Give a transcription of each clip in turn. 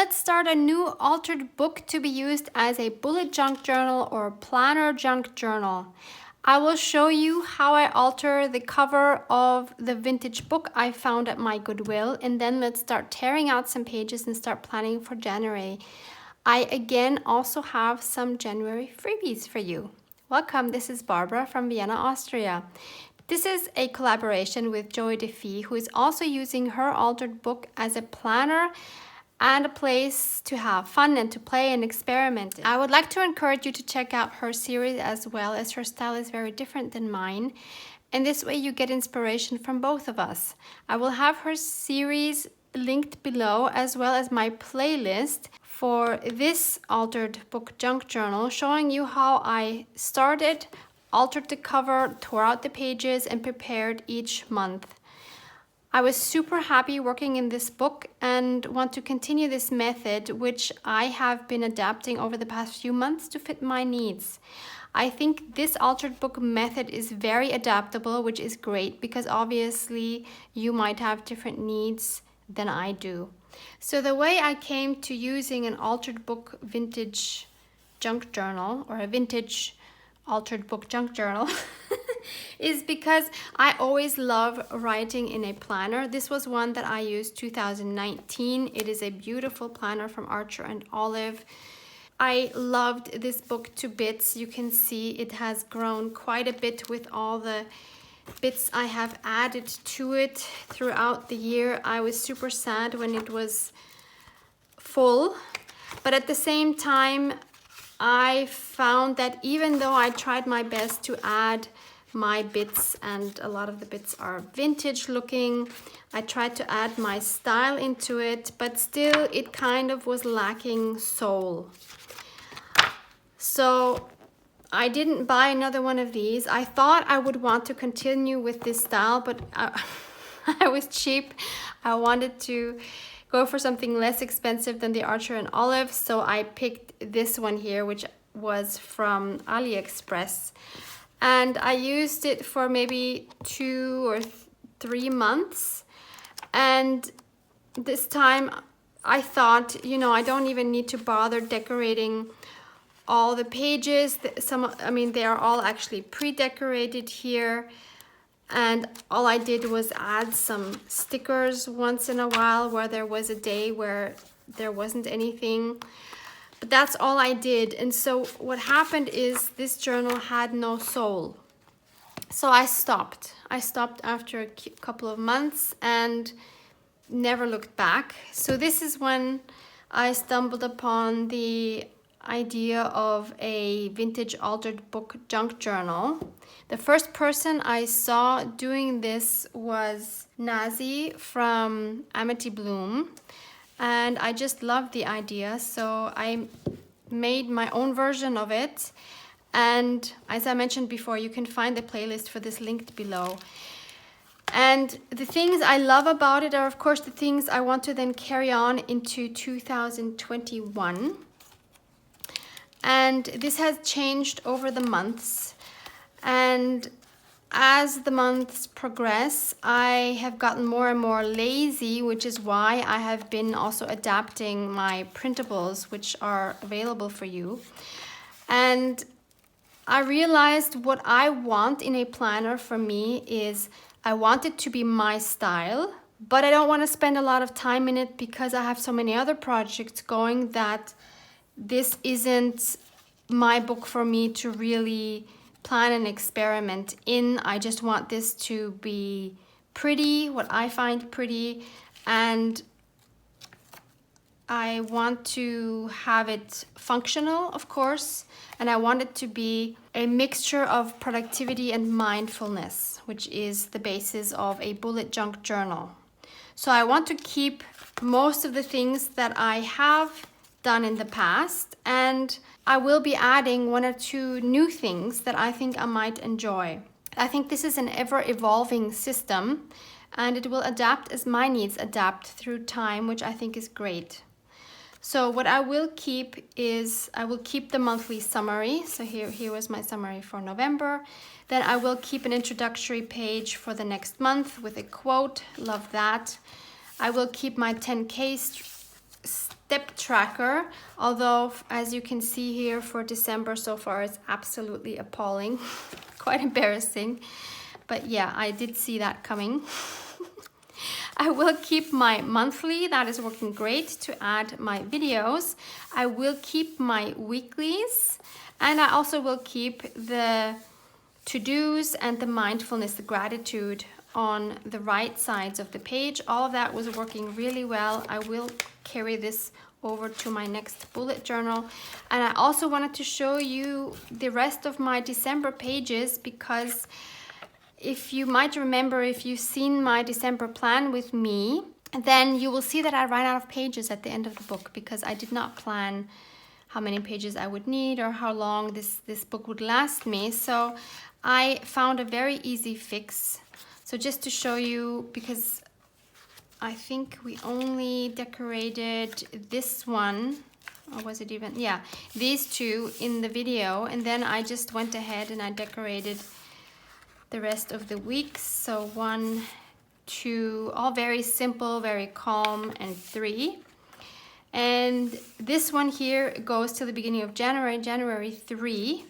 let's start a new altered book to be used as a bullet junk journal or planner junk journal. I will show you how I alter the cover of the vintage book I found at my Goodwill, and then let's start tearing out some pages and start planning for January. I again also have some January freebies for you. Welcome, this is Barbara from Vienna, Austria. This is a collaboration with Joy DeFee, who is also using her altered book as a planner and a place to have fun and to play and experiment. I would like to encourage you to check out her series as well, as her style is very different than mine. And this way you get inspiration from both of us. I will have her series linked below, as well as my playlist for this altered book junk journal, showing you how I started, altered the cover, tore out the pages, and prepared each month. I was super happy working in this book and want to continue this method, which I have been adapting over the past few months to fit my needs. I think this altered book method is very adaptable, which is great because obviously you might have different needs than I do. So the way I came to using an altered book vintage junk journal, or a vintage altered book junk journal, is because I always love writing in a planner. This was one that I used 2019. It is a beautiful planner from Archer and Olive. I loved this book to bits. You can see it has grown quite a bit with all the bits I have added to it throughout the year. I was super sad when it was full, but at the same time I found that even though I tried my best to add my bits, and a lot of the bits are vintage looking, I tried to add my style into it, but still it kind of was lacking soul. So I didn't buy another one of these. I thought I would want to continue with this style, but I was cheap. I wanted to go for something less expensive than the Archer and Olive, so I picked this one here, which was from AliExpress. And I used it for maybe 2 or 3 months. And this time I thought, I don't even need to bother decorating all the pages. They are all actually pre-decorated here. And all I did was add some stickers once in a while where there was a day where there wasn't anything. But that's all I did. And so what happened is this journal had no soul. So I stopped. I stopped after a couple of months and never looked back. So this is when I stumbled upon the idea of a vintage altered book junk journal. The first person I saw doing this was Nazi from Amity Bloom, and I just loved the idea, so I made my own version of it. And as I mentioned before, you can find the playlist for this linked below. And the things I love about it are, of course, the things I want to then carry on into 2021. And this has changed over the months. And as the months progress, I have gotten more and more lazy, which is why I have been also adapting my printables, which are available for you. And I realized what I want in a planner for me is I want it to be my style, but I don't want to spend a lot of time in it because I have so many other projects going that this isn't my book for me to really plan and experiment in. I just want this to be pretty, what I find pretty, and I want to have it functional, of course, and I want it to be a mixture of productivity and mindfulness, which is the basis of a bullet junk journal. So I want to keep most of the things that I have done in the past, and I will be adding 1 or 2 new things that I think I might enjoy. I think this is an ever-evolving system, and it will adapt as my needs adapt through time, which I think is great. So what I will keep is, I will keep the monthly summary. So here was my summary for November. Then I will keep an introductory page for the next month with a quote. Love that. I will keep my 10K step tracker, although as you can see here for December so far it's absolutely appalling. Quite embarrassing, but yeah, I did see that coming. I will keep my monthly, that is working great to add my videos. I will keep my weeklies, and I also will keep the to-dos and the mindfulness, the gratitude on the right sides of the page. All of that was working really well. I will carry this over to my next bullet journal. And I also wanted to show you the rest of my December pages, because if you might remember, if you've seen my December plan with me, then you will see that I ran out of pages at the end of the book, because I did not plan how many pages I would need or how long this book would last me. So I found a very easy fix. So just to show you, because I think we only decorated this one, or was it even, yeah, these two in the video, and then I just went ahead and I decorated the rest of the weeks. So 1, 2, all very simple, very calm, and 3. And this one here goes to the beginning of January 3.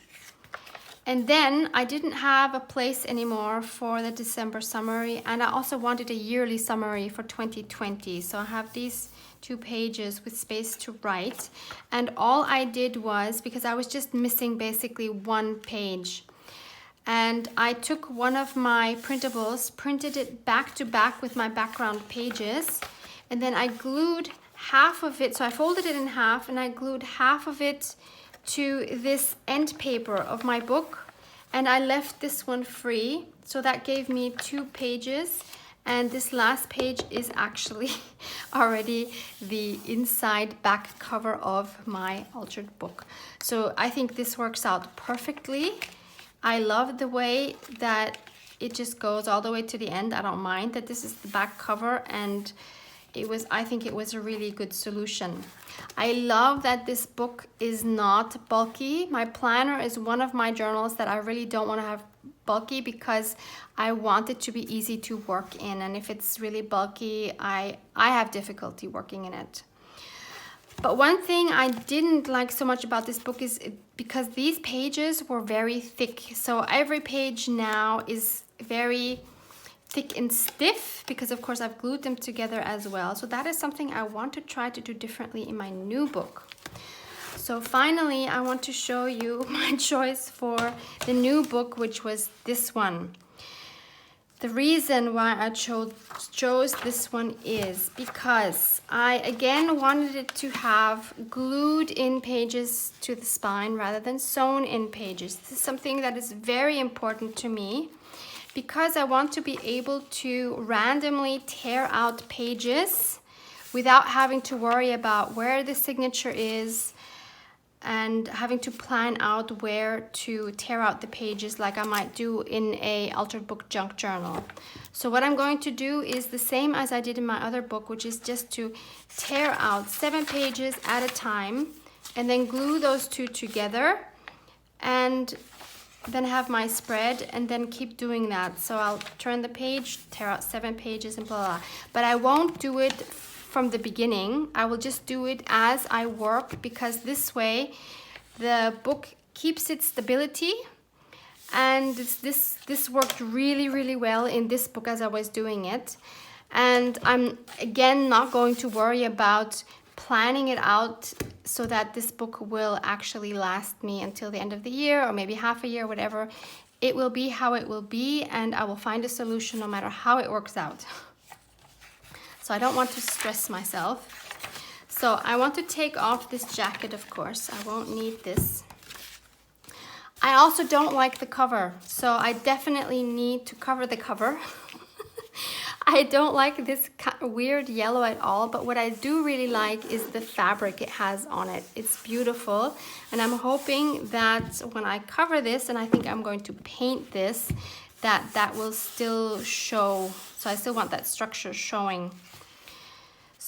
And then I didn't have a place anymore for the December summary, and I also wanted a yearly summary for 2020. So I have these 2 pages with space to write, and all I did was, because I was just missing basically 1 page, and I took one of my printables, printed it back to back with my background pages, and then I glued half of it, so I folded it in half and I glued half of it to this end paper of my book, and I left this one free. So that gave me 2 pages, and this last page is actually already the inside back cover of my altered book. So I think this works out perfectly. I love the way that it just goes all the way to the end. I don't mind that this is the back cover, and I think it was a really good solution. I love that this book is not bulky. My planner is one of my journals that I really don't want to have bulky, because I want it to be easy to work in, and if it's really bulky, I have difficulty working in it. But one thing I didn't like so much about this book is because these pages were very thick. So every page now is very thick and stiff, because of course I've glued them together as well. So that is something I want to try to do differently in my new book. So finally, I want to show you my choice for the new book, which was this one. The reason why I chose this one is because I again wanted it to have glued in pages to the spine rather than sewn in pages. This is something that is very important to me, because I want to be able to randomly tear out pages without having to worry about where the signature is and having to plan out where to tear out the pages like I might do in a altered book junk journal. So what I'm going to do is the same as I did in my other book, which is just to tear out 7 pages at a time and then glue those 2 together, and then have my spread, and then keep doing that. So I'll turn the page, tear out 7 pages, and blah, blah. But I won't do it from the beginning. I will just do it as I work, because this way the book keeps its stability. And this worked really well in this book as I was doing it. And I'm again not going to worry about planning it out so that this book will actually last me until the end of the year, or maybe half a year, whatever. It will be how it will be, and I will find a solution no matter how it works out. So I don't want to stress myself. So I want to take off this jacket, of course. I won't need this. I also don't like the cover, so I definitely need to cover the cover. I don't like this weird yellow at all, but what I do really like is the fabric it has on it. It's beautiful, and I'm hoping that when I cover this, and I think I'm going to paint this, that will still show. So I still want that structure showing.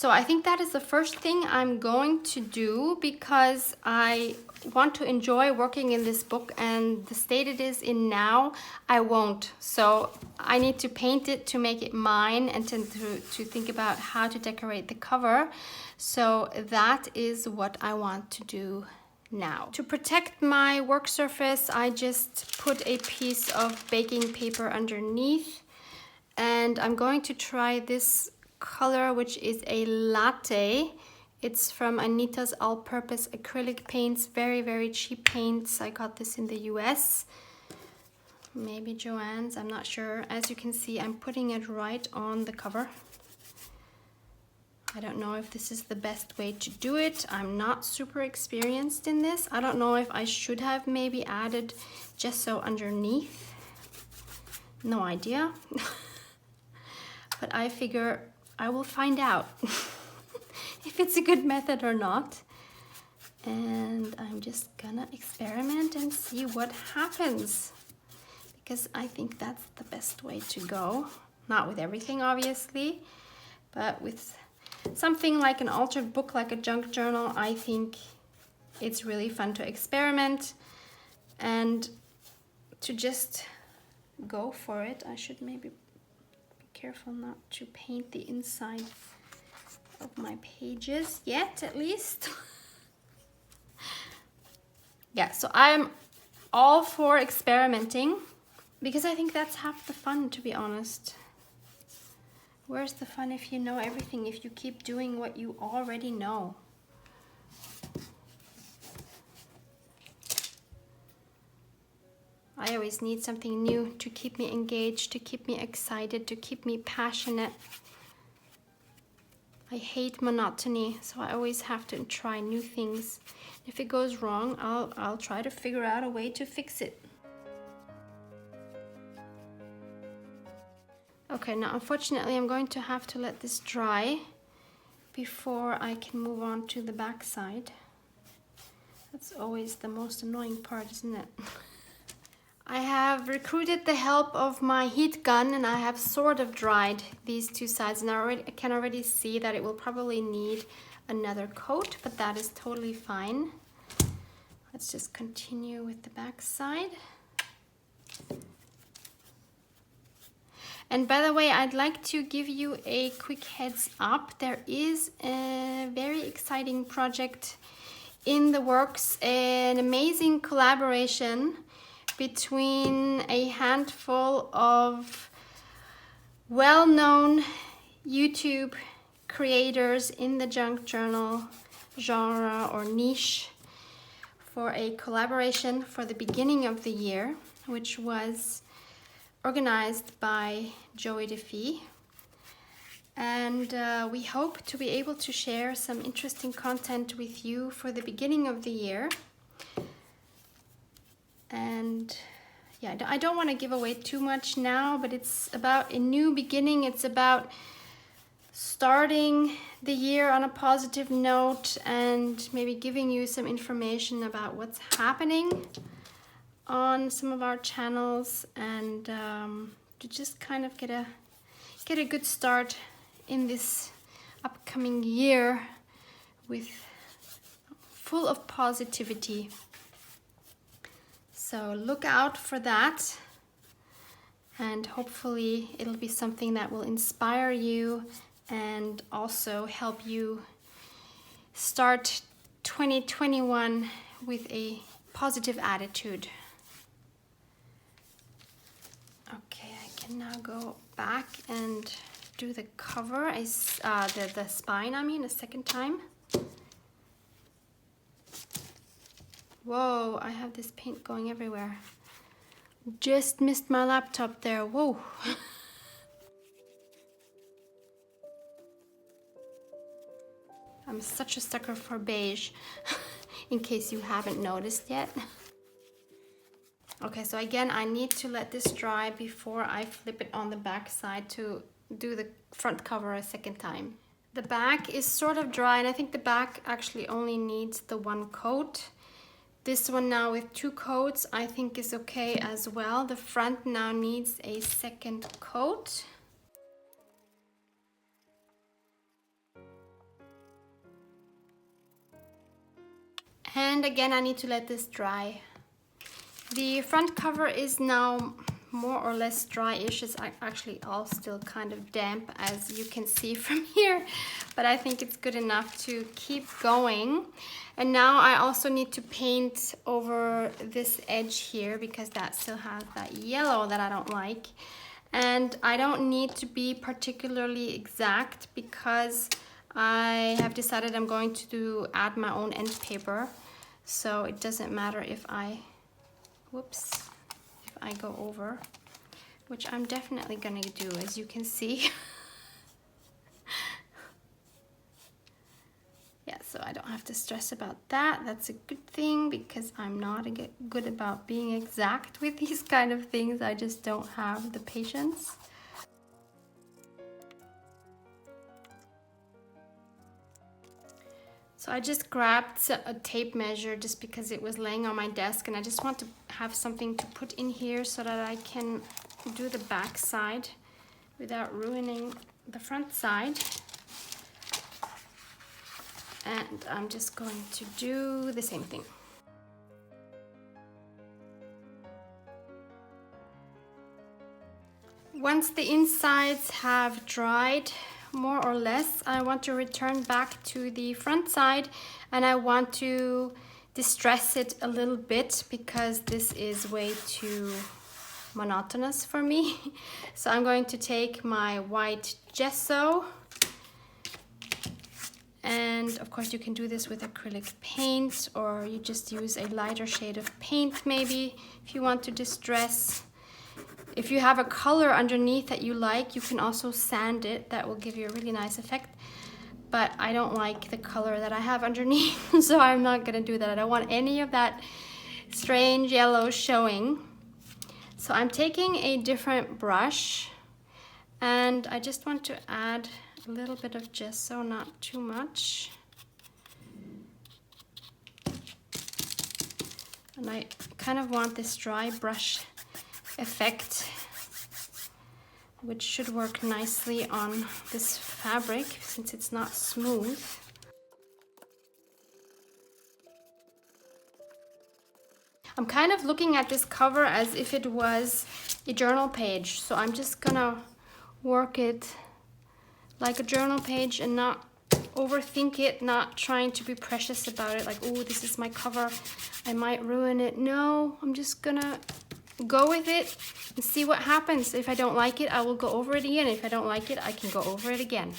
So I think that is the first thing I'm going to do, because I want to enjoy working in this book, and the state it is in now, I won't. So I need to paint it to make it mine, and to think about how to decorate the cover. So that is what I want to do now. To protect my work surface, I just put a piece of baking paper underneath, and I'm going to try this color, which is a latte. It's from Anita's all-purpose acrylic paints. Very, very cheap paints. I got this in the US. Maybe Joann's, I'm not sure. As you can see, I'm putting it right on the cover. I don't know if this is the best way to do it. I'm not super experienced in this. I don't know if I should have maybe added gesso underneath. No idea. But I figure I will find out if it's a good method or not. And I'm just gonna experiment and see what happens, because I think that's the best way to go. Not with everything, obviously, but with something like an altered book, like a junk journal, I think it's really fun to experiment and to just go for it. I should maybe be careful not to paint the inside of my pages yet, at least. Yeah, so I'm all for experimenting, because I think that's half the fun, to be honest. Where's the fun if you know everything, if you keep doing what you already know? I always need something new to keep me engaged, to keep me excited, to keep me passionate. I hate monotony, so I always have to try new things. If it goes wrong, I'll try to figure out a way to fix it. Okay, now unfortunately I'm going to have to let this dry before I can move on to the back side. That's always the most annoying part, isn't it? I have recruited the help of my heat gun, and I have sort of dried these two sides, and I can already see that it will probably need another coat, but that is totally fine. Let's just continue with the back side. And by the way, I'd like to give you a quick heads up. There is a very exciting project in the works, an amazing collaboration between a handful of well-known YouTube creators in the junk journal genre or niche, for a collaboration for the beginning of the year, which was organized by Joey DeFee. And we hope to be able to share some interesting content with you for the beginning of the year. And yeah, I don't want to give away too much now, but it's about a new beginning. It's about starting the year on a positive note, and maybe giving you some information about what's happening on some of our channels, and to just kind of get a good start in this upcoming year with full of positivity. So look out for that, and hopefully it'll be something that will inspire you and also help you start 2021 with a positive attitude. Okay, I can now go back and do the cover, the spine, a second time. Whoa, I have this paint going everywhere. Just missed my laptop there, whoa. I'm such a sucker for beige, in case you haven't noticed yet. Okay, so again, I need to let this dry before I flip it on the back side to do the front cover a second time. The back is sort of dry, and I think the back actually only needs the one coat. This one now with two coats I think is okay as well. The front now needs a second coat. And again, I need to let this dry. The front cover is now more or less dry-ish. It's actually all still kind of damp, as you can see from here, but I think it's good enough to keep going. And now I also need to paint over this edge here because that still has that yellow that I don't like. And I don't need to be particularly exact because I have decided I'm going to add my own end paper. So it doesn't matter if I go over, which I'm definitely gonna do, as you can see. Yeah, so I don't have to stress about that. That's a good thing because I'm not good about being exact with these kind of things. I just don't have the patience. So I just grabbed a tape measure just because it was laying on my desk, and I just want to have something to put in here so that I can do the back side without ruining the front side. And I'm just going to do the same thing. Once the insides have dried, more or less, I want to return back to the front side, and I want to distress it a little bit because this is way too monotonous for me. So I'm going to take my white gesso, and of course you can do this with acrylic paint, or you just use a lighter shade of paint maybe if you want to distress. If you have a color underneath that you like, you can also sand it. That will give you a really nice effect. But I don't like the color that I have underneath, so I'm not gonna do that. I don't want any of that strange yellow showing. So I'm taking a different brush, and I just want to add a little bit of gesso, not too much. And I kind of want this dry brush effect, which should work nicely on this fabric since it's not smooth. I'm kind of looking at this cover as if it was a journal page, so I'm just gonna work it like a journal page and not overthink it, not trying to be precious about it, like, oh, this is my cover, I might ruin it. No, I'm just gonna go with it and see what happens. If I don't like it, I will go over it again. If I don't like it, I can go over it again.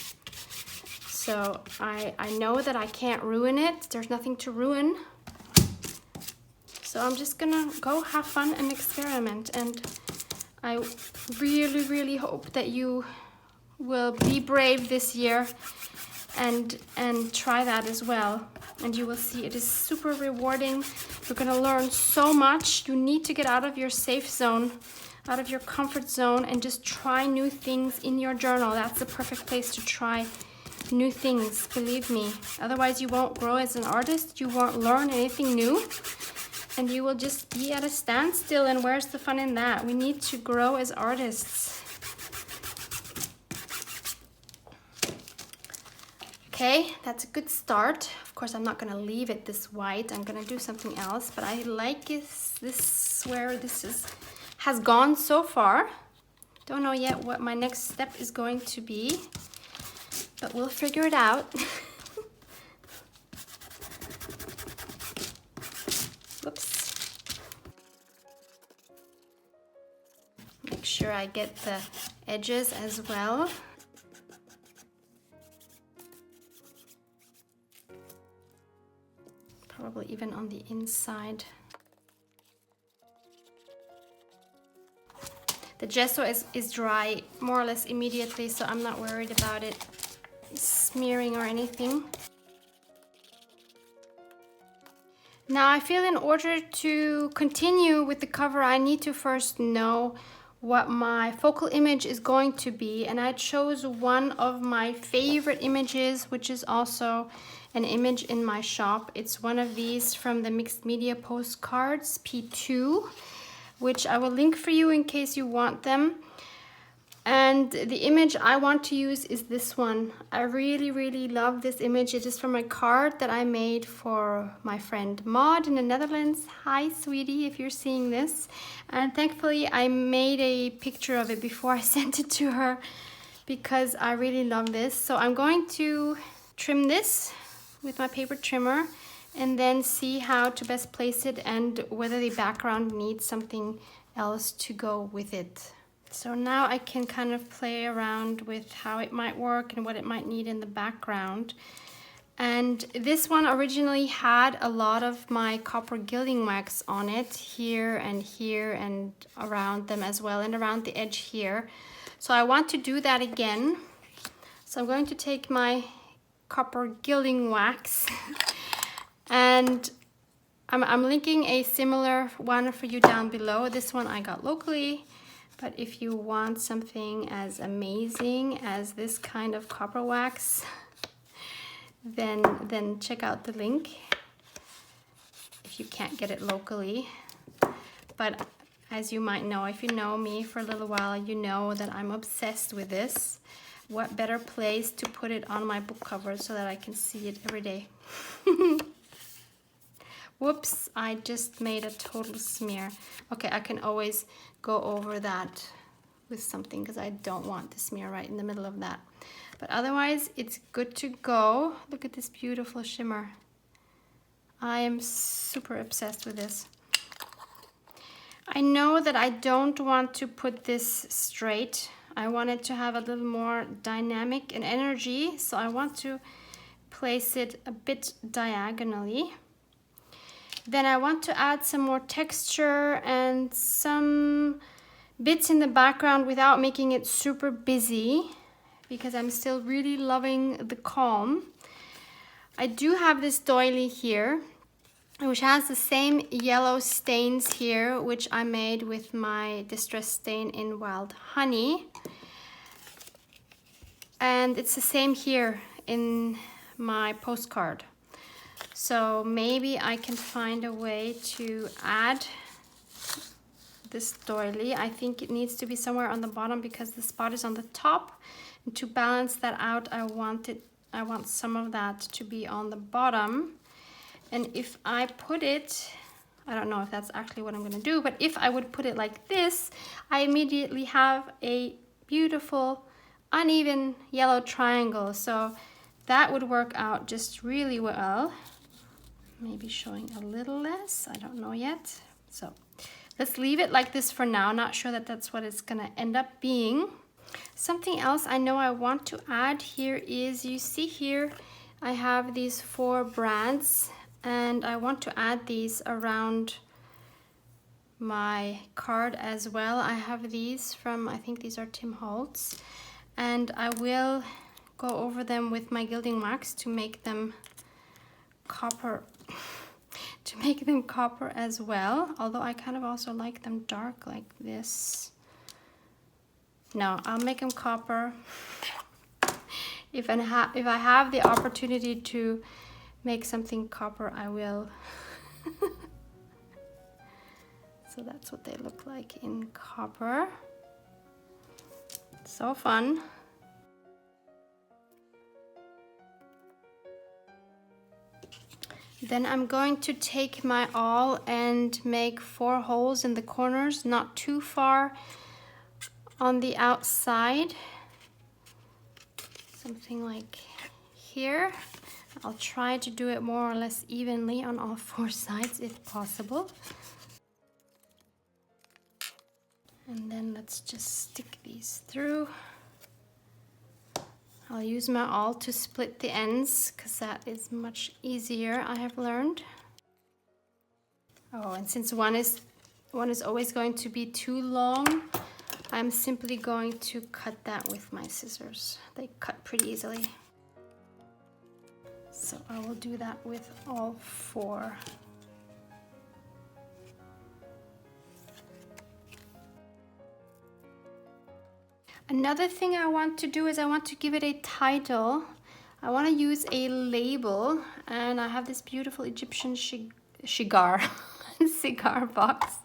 So I know that I can't ruin it. There's nothing to ruin. So I'm just gonna go have fun and experiment. And I really, really hope that you will be brave this year and try that as well. And you will see it is super rewarding. You're gonna learn so much. You need to get out of your safe zone, out of your comfort zone, and just try new things in your journal. That's the perfect place to try new things, believe me. Otherwise you won't grow as an artist, you won't learn anything new, and you will just be at a standstill, and where's the fun in that? We need to grow as artists. Okay, that's a good start. Of course, I'm not gonna leave it this white. I'm gonna do something else, but I like this where this has gone so far. Don't know yet what my next step is going to be, but we'll figure it out. Whoops. Make sure I get the edges as well. Probably even on the inside. The gesso is dry more or less immediately, so I'm not worried about it smearing or anything. Now I feel in order to continue with the cover, I need to first know what my focal image is going to be, and I chose one of my favorite images, which is also an image in my shop. It's one of these from the Mixed Media Postcards P2, which I will link for you in case you want them. And the image I want to use is this one. I really love this image. It is from a card that I made for my friend Maud in the Netherlands. Hi, sweetie, if you're seeing this. And thankfully, I made a picture of it before I sent it to her because I really love this. So I'm going to trim this with my paper trimmer and then see how to best place it and whether the background needs something else to go with it. So now I can kind of play around with how it might work and what it might need in the background. And this one originally had a lot of my copper gilding wax on it, here and around them as well, and around the edge here. So I want to do that again. So I'm going to take my copper gilding wax and I'm linking a similar one for you down below. This one I got locally. But if you want something as amazing as this kind of copper wax, then check out the link if you can't get it locally. But as you might know, if you know me for a little while, you know that I'm obsessed with this. What better place to put it on my book cover so that I can see it every day. Whoops, I just made a total smear. Okay, I can always go over that with something because I don't want the smear right in the middle of that. But otherwise, it's good to go. Look at this beautiful shimmer. I am super obsessed with this. I know that I don't want to put this straight. I want it to have a little more dynamic and energy, so I want to place it a bit diagonally. Then I want to add some more texture and some bits in the background without making it super busy because I'm still really loving the calm. I do have this doily here, which has the same yellow stains here, which I made with my Distress Stain in Wild Honey. And it's the same here in my postcard. So maybe I can find a way to add this doily. I think it needs to be somewhere on the bottom because the spot is on the top. And to balance that out, I want some of that to be on the bottom. And if I put it, I don't know if that's actually what I'm gonna do, but if I would put it like this, I immediately have a beautiful, uneven yellow triangle. So that would work out just really well. Maybe showing a little less, I don't know yet. So let's leave it like this for now. Not sure that that's what it's gonna end up being. Something else I know I want to add here is, you see here, I have these 4 brands and I want to add these around my card as well. I have these from, I think these are Tim Holtz, and I will go over them with my gilding wax to make them copper as well, although I kind of also like them dark like this. No, I'll make them copper. If I have the opportunity to make something copper, I will. So that's what they look like in copper. So fun. Then I'm going to take my awl and make 4 holes in the corners, not too far on the outside. Something like here. I'll try to do it more or less evenly on all 4 sides if possible. And then let's just stick these through. I'll use my awl to split the ends because that is much easier, I have learned. Oh, and since one is always going to be too long, I'm simply going to cut that with my scissors. They cut pretty easily. So I will do that with all 4. Another thing I want to do is I want to give it a title. I want to use a label, and I have this beautiful Egyptian cigar box.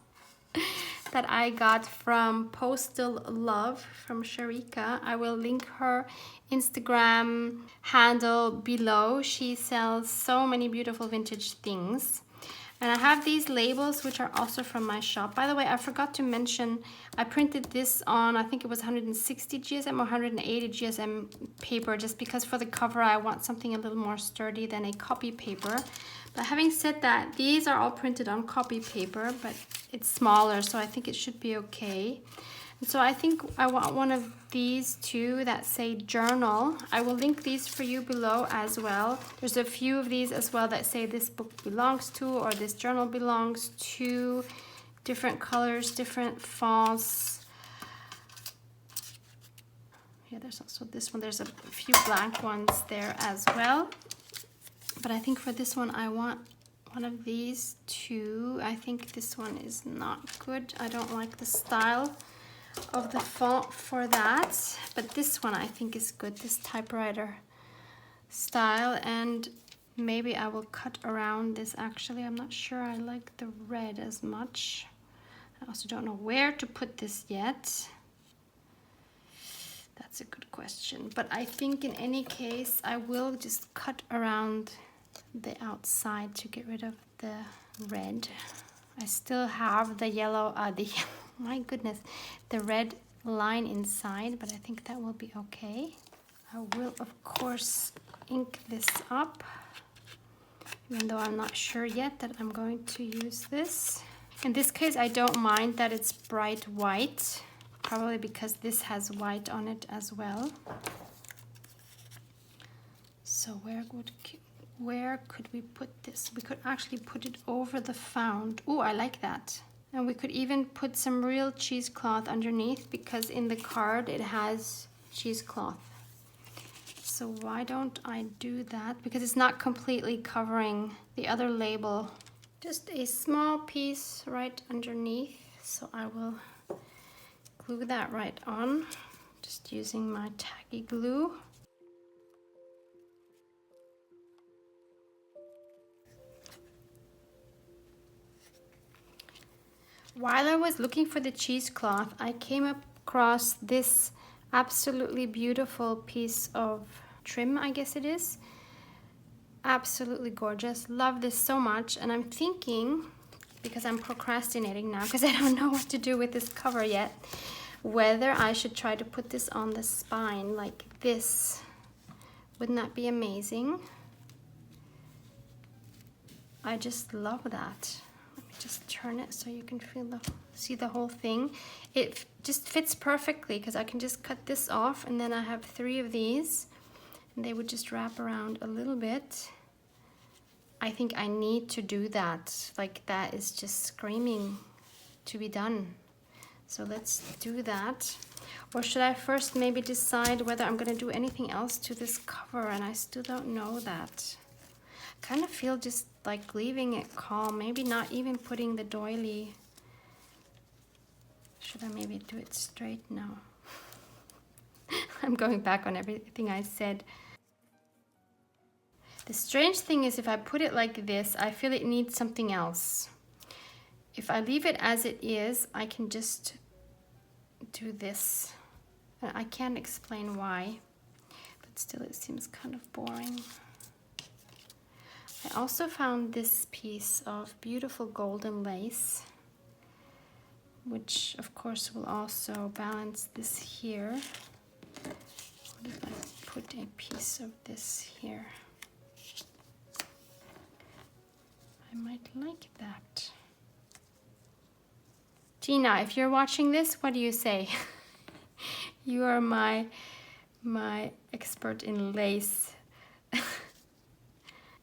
that I got from Postal Love from Sharika. I will link her Instagram handle below. She sells so many beautiful vintage things. And I have these labels, which are also from my shop. By the way, I forgot to mention, I printed this on, I think it was 160 GSM or 180 GSM paper, just because for the cover, I want something a little more sturdy than a copy paper. But having said that, these are all printed on copy paper, but it's smaller, so I think it should be okay. And so I think I want one of these two that say journal. I will link these for you below as well. There's a few of these as well that say this book belongs to or this journal belongs to. Different colors, different fonts. Yeah, there's also this one. There's a few blank ones there as well. But I think for this one, I want one of these two. I think this one is not good. I don't like the style of the font for that, but this one I think is good, this typewriter style. And maybe I will cut around this. Actually, I'm not sure I like the red as much. I also don't know where to put this yet. That's a good question, but I think in any case I will just cut around the outside to get rid of the red. I still have the yellow, my goodness, the red line inside, but I think that will be okay. I will, of course, ink this up, even though I'm not sure yet that I'm going to use this. In this case, I don't mind that it's bright white, probably because this has white on it as well. So where could we put this? We could actually put it over the found. Oh, I like that. And we could even put some real cheesecloth underneath, because in the card it has cheesecloth. So why don't I do that? Because it's not completely covering the other label. Just a small piece right underneath. So I will glue that right on, just using my tacky glue. While I was looking for the cheesecloth, I came across this absolutely beautiful piece of trim, I guess it is. Absolutely gorgeous. Love this so much. And I'm thinking, because I'm procrastinating now because I don't know what to do with this cover yet, whether I should try to put this on the spine like this. Wouldn't that be amazing? I just love that. Just turn it so you can see the whole thing. It just fits perfectly because I can just cut this off, and then I have 3 of these and they would just wrap around a little bit. I think I need to do that. Like, that is just screaming to be done. So let's do that. Or should I first maybe decide whether I'm going to do anything else to this cover, and I still don't know that. Kind of feel just like leaving it calm, maybe not even putting the doily. Should I maybe do it straight now? I'm going back on everything I said. The strange thing is, if I put it like this, I feel it needs something else. If I leave it as it is, I can just do this. I can't explain why, but still it seems kind of boring. I also found this piece of beautiful golden lace, which of course will also balance this here. What if I put a piece of this here? I might like that. Gina, if you're watching this, what do you say? You are my expert in lace.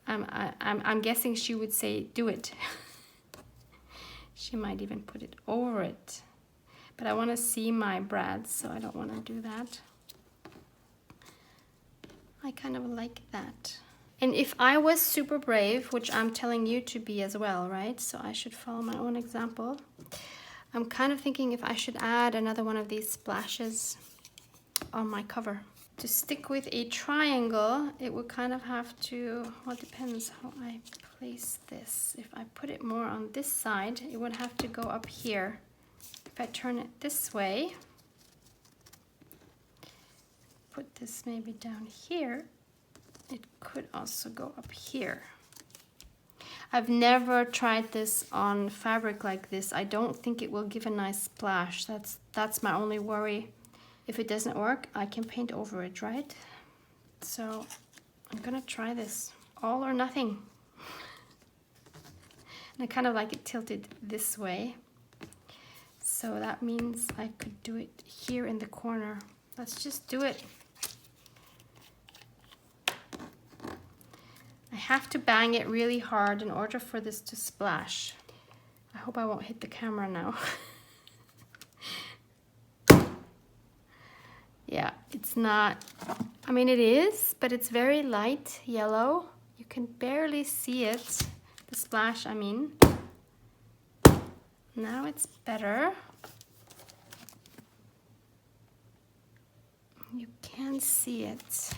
I'm guessing she would say, do it. She might even put it over it. But I want to see my brads, so I don't want to do that. I kind of like that. And if I was super brave, which I'm telling you to be as well, right? So I should follow my own example. I'm kind of thinking if I should add another one of these splashes on my cover. To stick with a triangle, it would kind of have to, well, it depends how I place this. If I put it more on this side, it would have to go up here. if I turn it this way, put this maybe down here, it could also go up here. I've never tried this on fabric like this. I don't think it will give a nice splash. That's my only worry. If it doesn't work, I can paint over it, right? So I'm gonna try this. All or nothing. And I kind of like it tilted this way. So that means I could do it here in the corner. Let's just do it. I have to bang it really hard in order for this to splash. I hope I won't hit the camera now. Yeah, it's not, I mean it is, but it's very light yellow. You can barely see it, the splash I mean. Now it's better. You can see it.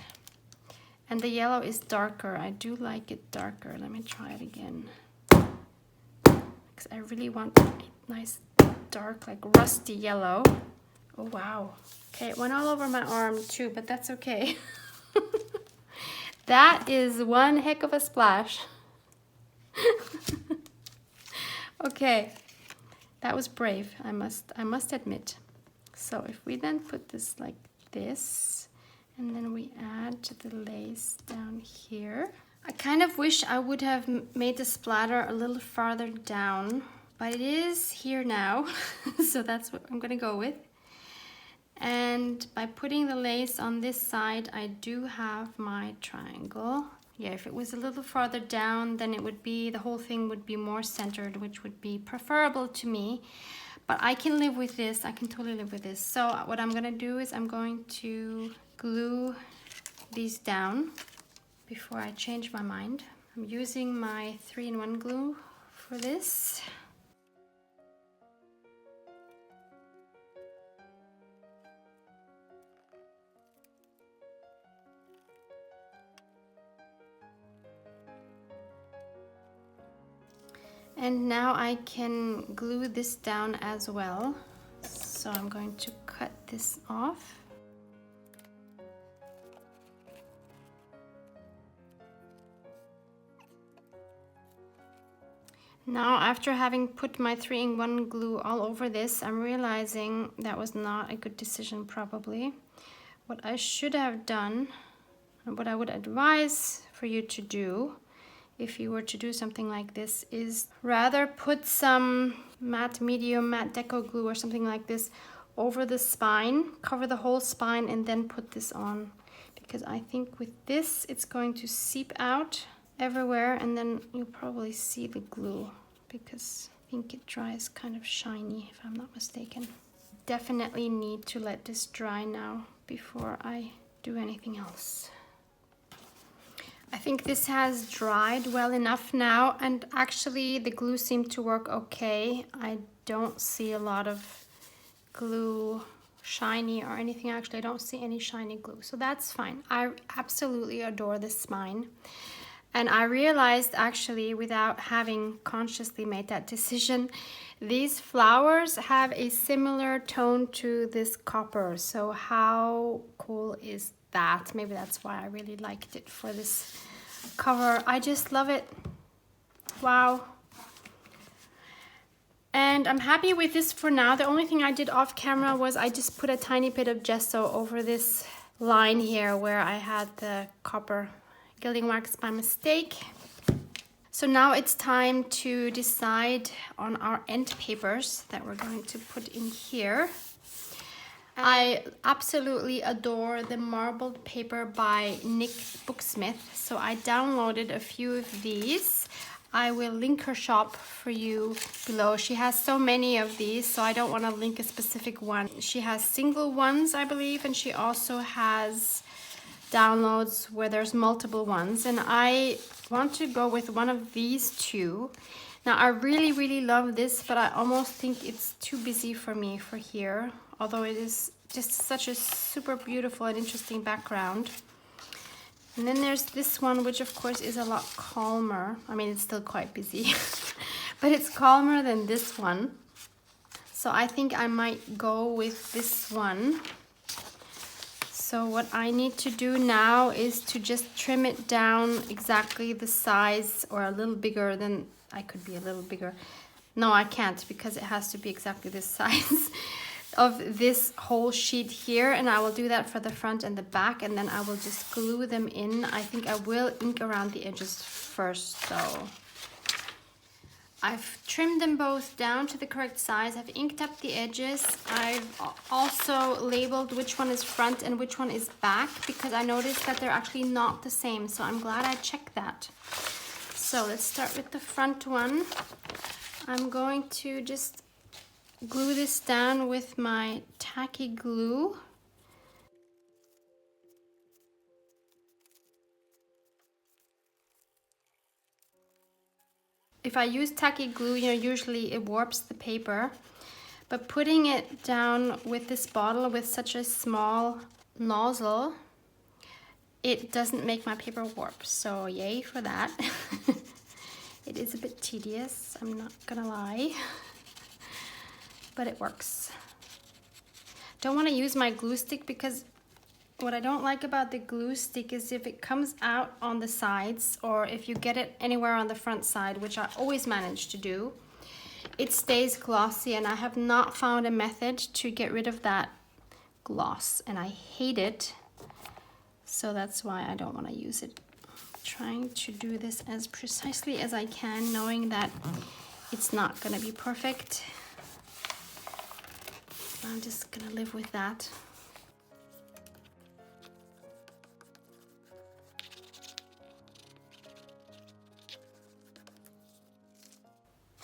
And the yellow is darker. I do like it darker. Let me try it again. Because I really want a nice dark, like rusty yellow. Oh wow. Okay, it went all over my arm too, but that's okay. That is one heck of a splash. Okay, that was brave, I must admit. So if we then put this like this, and then we add the lace down here. I kind of wish I would have made the splatter a little farther down, but it is here now, so that's what I'm gonna go with. And by putting the lace on this side, I do have my triangle. Yeah, if it was a little farther down, then it would be, the whole thing would be more centered, which would be preferable to me. But I can live with this, I can totally live with this. So what I'm gonna do is I'm going to glue these down before I change my mind. I'm using my 3-in-1 glue for this. And now I can glue this down as well. So I'm going to cut this off. Now, after having put my 3-in-1 glue all over this, I'm realizing that was not a good decision probably. What I should have done, and what I would advise for you to do, if you were to do something like this, is rather put some matte medium, matte deco glue or something like this over the spine, cover the whole spine, and then put this on. Because I think with this, it's going to seep out everywhere, and then you'll probably see the glue, because I think it dries kind of shiny, if I'm not mistaken. Definitely need to let this dry now before I do anything else. I think this has dried well enough now, and actually the glue seemed to work okay. I don't see a lot of glue shiny or anything. Actually, I don't see any shiny glue, so that's fine. I absolutely adore this spine. And I realized actually, without having consciously made that decision, these flowers have a similar tone to this copper. So how cool is that? Maybe that's why I really liked it for this cover. I just love it. Wow. And I'm happy with this for now. The only thing I did off camera was I just put a tiny bit of gesso over this line here where I had the copper gilding wax by mistake. So now it's time to decide on our end papers that we're going to put in here. I absolutely adore the marbled paper by Nick Booksmith, so I downloaded a few of these. I will link her shop for you below. She has so many of these, so I don't want to link a specific one. She has single ones, I believe, and she also has downloads where there's multiple ones, and I want to go with one of these two. Now I really love this, but I almost think it's too busy for me for here, although it is just such a super beautiful and interesting background. And then there's this one, which of course is a lot calmer. I mean, it's still quite busy, but it's calmer than this one. So So I think I might go with this one. So what I need to do now is to just trim it down exactly the size, or a little bigger than, I could be a little bigger. No, I can't, because it has to be exactly this size of this whole sheet here. And I will do that for the front and the back, and then I will just glue them in. I think I will ink around the edges first though. I've trimmed them both down to the correct size. I've inked up the edges. I've also labeled which one is front and which one is back, because I noticed that they're actually not the same. So I'm glad I checked that. So let's start with the front one. I'm going to just glue this down with my tacky glue. If I use tacky glue, you know, usually it warps the paper, but putting it down with this bottle with such a small nozzle, it doesn't make my paper warp. So yay for that. It is a bit tedious, I'm not gonna lie, but it works. Don't want to use my glue stick, because what I don't like about the glue stick is if it comes out on the sides, or if you get it anywhere on the front side, which I always manage to do, it stays glossy, and I have not found a method to get rid of that gloss, and I hate it. So that's why I don't want to use it. I'm trying to do this as precisely as I can, knowing that it's not going to be perfect. I'm just going to live with that.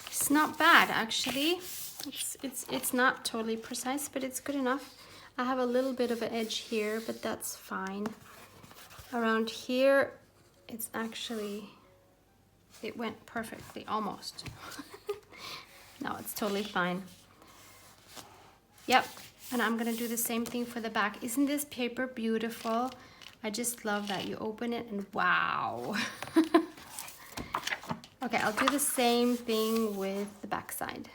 It's not bad, actually. It's not totally precise, but it's good enough. I have a little bit of an edge here, but that's fine. Around here, it's actually, it went perfectly, almost. No, it's totally fine. Yep, and I'm gonna do the same thing for the back. Isn't this paper beautiful? I just love that you open it and wow. Okay, I'll do the same thing with the back side.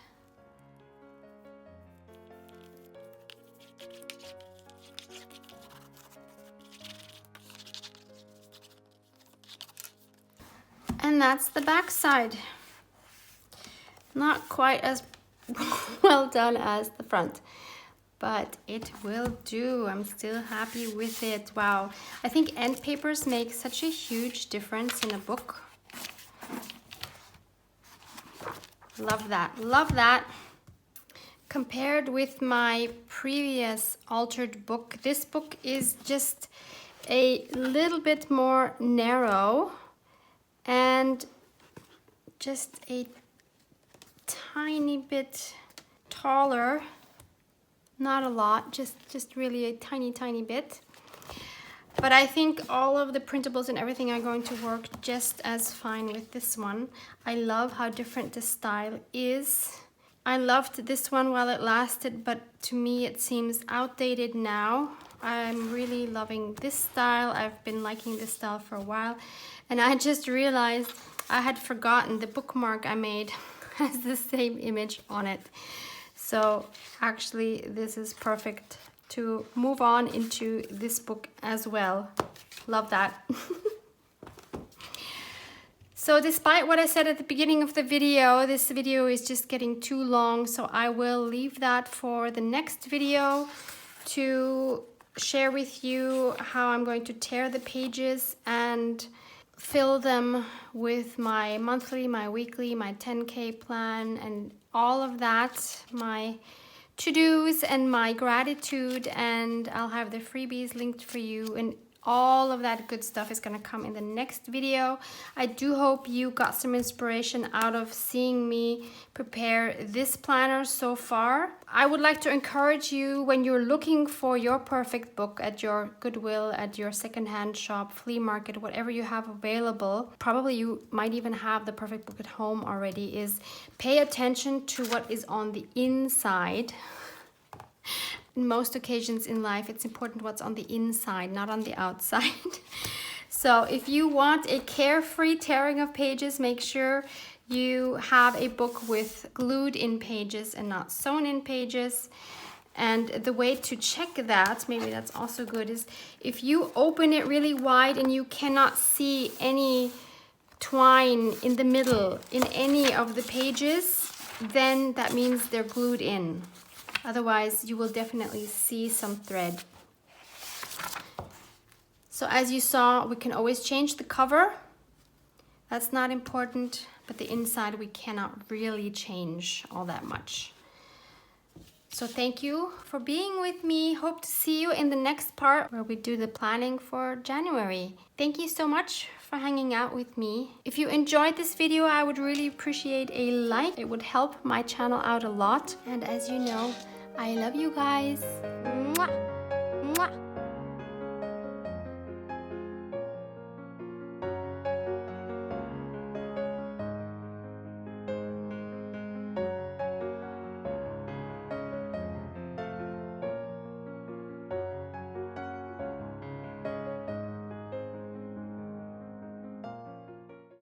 And that's the back side. Not quite as well done as the front, but it will do. I'm still happy with it. Wow, I think end papers make such a huge difference in a book. Love that, love that. Compared with my previous altered book, this book is just a little bit more narrow and just a tiny bit taller. Not a lot, just really a tiny bit. But I think all of the printables and everything are going to work just as fine with this one. I love how different the style is. I loved this one while it lasted, but to me it seems outdated now. I'm really loving this style. I've been liking this style for a while, and I just realized I had forgotten the bookmark I made has the same image on it. So actually this is perfect to move on into this book as well. Love that. So despite what I said at the beginning of the video, this video is just getting too long, so I will leave that for the next video to share with you how I'm going to tear the pages and fill them with my monthly, my weekly, my 10K plan, and all of that, my to-dos and my gratitude, and I'll have the freebies linked for you, and all of that good stuff is going to come in the next video. I do hope you got some inspiration out of seeing me prepare this planner so far. I would like to encourage you, when you're looking for your perfect book at your Goodwill, at your secondhand shop, flea market, whatever you have available, probably you might even have the perfect book at home already, is pay attention to what is on the inside. In most occasions in life, it's important what's on the inside, not on the outside. So if you want a carefree tearing of pages, make sure you have a book with glued in pages and not sewn in pages. And the way to check that, maybe that's also good, is if you open it really wide and you cannot see any twine in the middle in any of the pages, then that means they're glued in. Otherwise, you will definitely see some thread. So as you saw, we can always change the cover. That's not important, but the inside we cannot really change all that much. So thank you for being with me. Hope to see you in the next part where we do the planning for January. Thank you so much for hanging out with me. If you enjoyed this video, I would really appreciate a like. It would help my channel out a lot. And as you know, I love you guys.